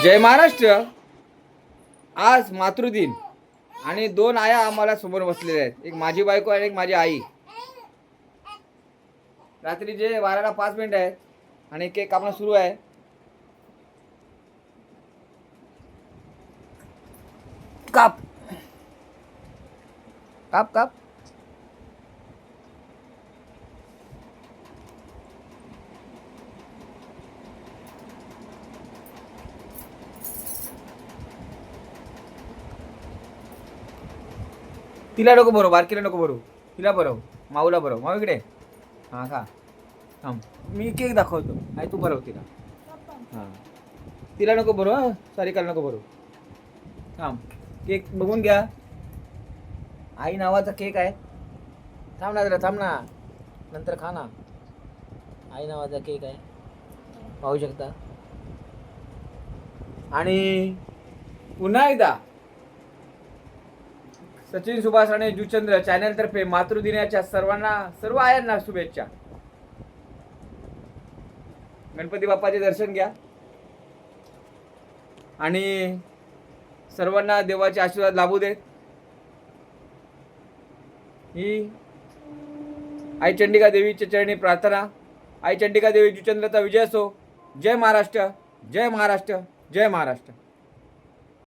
जय महाराष्ट्र. आज मातृदिन आणि दोन आया आम्हाला समोर बसलेल्या आहेत. एक माझी बायको आणि एक माझी आई. रात्रीचे 12:05 आहेत आणि केक कापणं सुरू आहे. काप काप काप. तिला नको भरू, बारकीला नको भरू, तिला भरव, माऊला भरव. माऊ इकडे. हां खा. थांब, मी केक दाखवतो. आई तू भरव तिला. हां, तिला नको भरू. हां, सारिकाला नको भरू. थांब, केक बघून घ्या. आई नावाचा केक आहे. थांब ना जरा, थांब ना, नंतर खा ना. आई नावाचा केक आहे, पाहू शकता. आणि पुन्हा एकदा सचिन सुभाष आणि जुचंद्र चॅनलतर्फे मातृदिनाच्या सर्व आयांना शुभेच्छा. गणपती बाप्पाचे दर्शन घ्या आणि सर्वांना देवाचे आशीर्वाद लाभू देत. ही आई चंडिका देवीच्या चरणी प्रार्थना. आई चंडिका देवी जुचंद्रचा विजय असो. जय महाराष्ट्र, जय महाराष्ट्र, जय महाराष्ट्र.